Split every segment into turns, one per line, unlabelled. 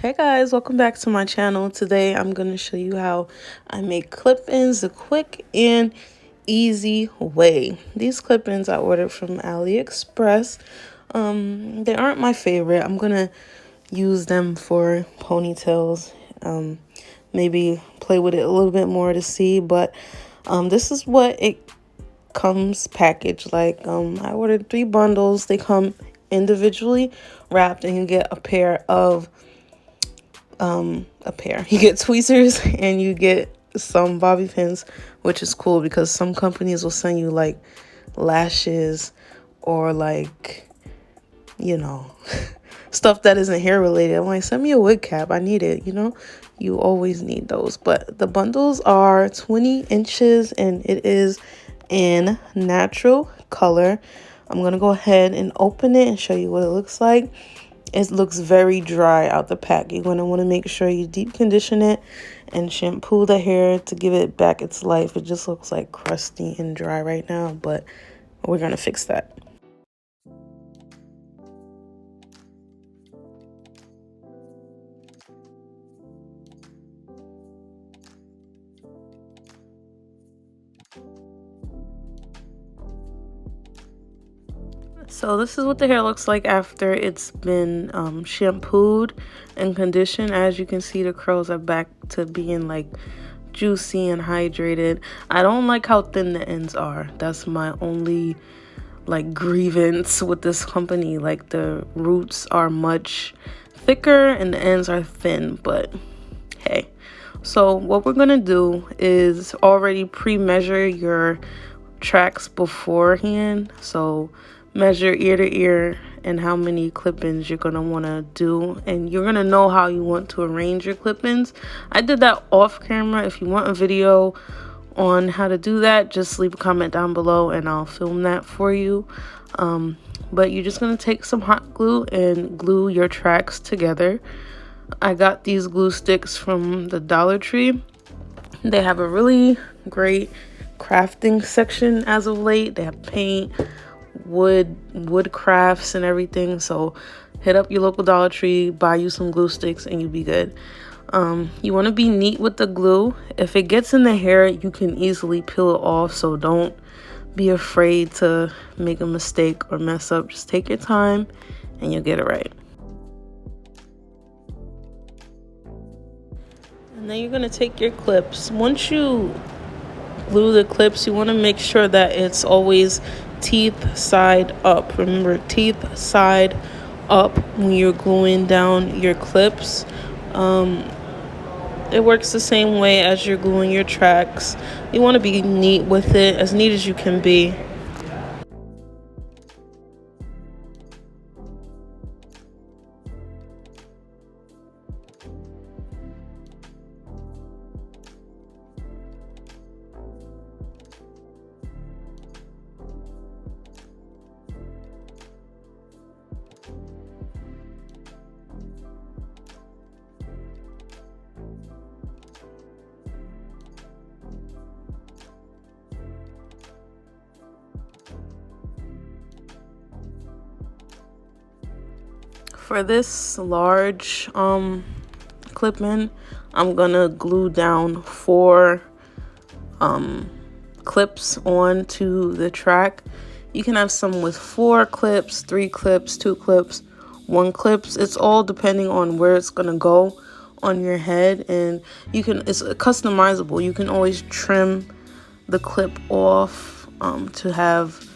Hey guys, welcome back to my channel. Today I'm going to show you how I make clip-ins the quick and easy way. These clip-ins I ordered from AliExpress. They aren't my favorite. I'm going to use them for ponytails. Maybe play with it a little bit more to see, but this is what it comes packaged like. I ordered 3 bundles. They come individually wrapped, and you get a pair. You get tweezers and you get some bobby pins, which is cool because some companies will send you like lashes or like, you know, stuff that isn't hair related. I'm like, send me a wig cap. I need it, You always need those. But the bundles are 20 inches and it is in natural color. I'm going to go ahead and open it and show you what it looks like. It looks very dry out the pack. You're going to want to make sure you deep condition it and shampoo the hair to give it back its life. It just looks like crusty and dry right now, but we're going to fix that. So this is what the hair looks like after it's been shampooed and conditioned. As you can see, the curls are back to being like juicy and hydrated. I don't like how thin the ends are. That's my only like grievance with this company. Like the roots are much thicker and the ends are thin, but hey. So what we're gonna do is already pre-measure your tracks beforehand. So measure ear to ear and how many clip-ins you're going to want to do, and you're going to know how you want to arrange your clip-ins. I did that off camera. If you want a video on how to do that, just leave a comment down below and I'll film that for you. But you're just going to take some hot glue and glue your tracks together. I got these glue sticks from the Dollar Tree. They have a really great crafting section as of late. They have paint, wood crafts and everything. So hit up your local Dollar Tree, buy you some glue sticks, and you'll be good. You want to be neat with the glue. If it gets in the hair, you can easily peel it off, so don't be afraid to make a mistake or mess up. Just take your time and you'll get it right. And then you're going to take your clips. Once you glue the clips, you want to make sure that it's always teeth side up. Remember, teeth side up when you're gluing down your clips. It works the same way as you're gluing your tracks. You want to be neat with it, as neat as you can be. For this large clip-in, I'm gonna glue down 4 clips onto the track. You can have some with 4 clips, 3 clips, 2 clips, 1 clips. It's all depending on where it's gonna go on your head, and it's customizable. You can always trim the clip off to have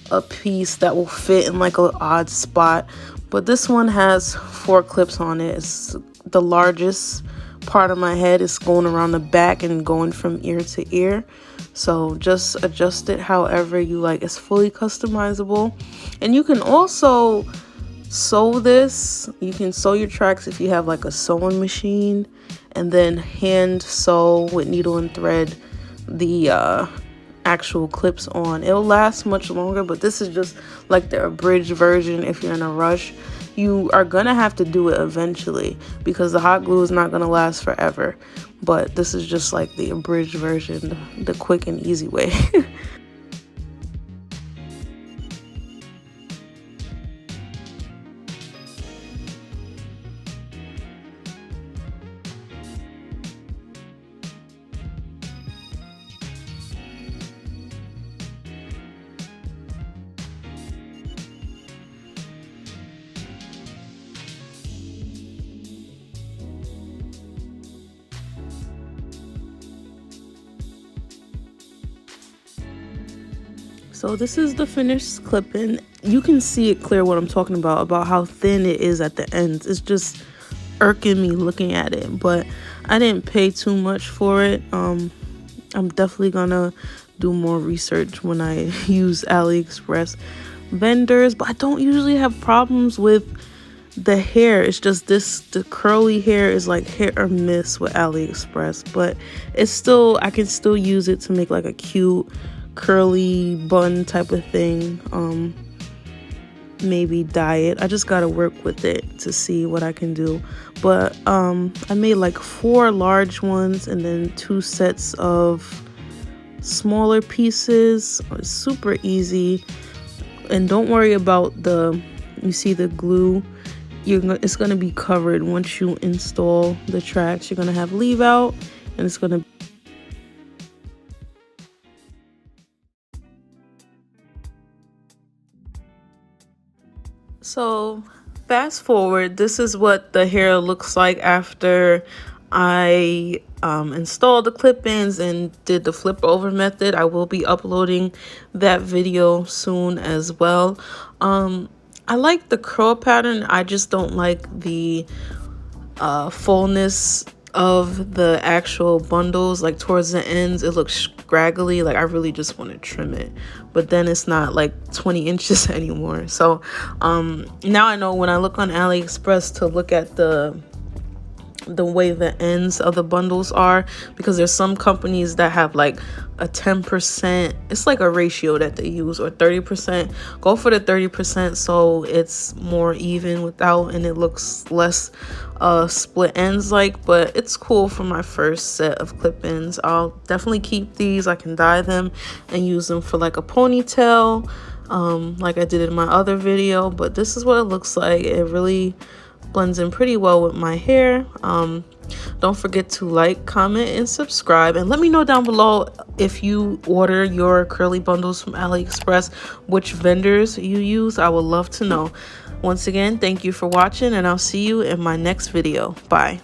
a piece that will fit in like an odd spot. But this one has 4 clips on it. It's the largest part of my head. Is going around the back and going from ear to ear. So just adjust it however you like. It's fully customizable. And you can also sew this. You can sew your tracks if you have like a sewing machine, and then hand sew with needle and thread the actual clips on. It'll last much longer, but this is just like the abridged version. If you're in a rush, you are gonna have to do it eventually because the hot glue is not gonna last forever, but this is just like the abridged version, the quick and easy way. So this is the finished clip-in. You can see it clear what I'm talking about how thin it is at the ends. It's just irking me looking at it, but I didn't pay too much for it. I'm definitely gonna do more research when I use AliExpress vendors, but I don't usually have problems with the hair. It's just the curly hair is like hit or miss with AliExpress, but it's still, I can still use it to make like a cute curly bun type of thing. Maybe dye it. I just gotta work with it to see what I can do. But I made like 4 large ones and then 2 sets of smaller pieces. It's super easy, and don't worry about you see the glue, it's gonna be covered once you install the tracks. You're gonna have leave out, and it's gonna So fast forward, this is what the hair looks like after I installed the clip-ins and did the flip over method. I will be uploading that video soon as well. I like the curl pattern. I just don't like the fullness of the actual bundles. Like towards the ends it looks scraggly. Like I really just want to trim it, but then it's not like 20 inches anymore. So now I know when I look on AliExpress to look at the way the ends of the bundles are, because there's some companies that have like a 10%, it's like a ratio that they use, or 30%. Go for the 30% so it's more even without, and it looks less split ends like. But it's cool for my first set of clip-ins. I'll definitely keep these. I can dye them and use them for like a ponytail, like I did in my other video. But this is what it looks like. It really blends in pretty well with my hair. Don't forget to like, comment, and subscribe, and let me know down below if you order your curly bundles from AliExpress, which vendors you use. I would love to know. Once again, thank you for watching, and I'll see you in my next video. Bye.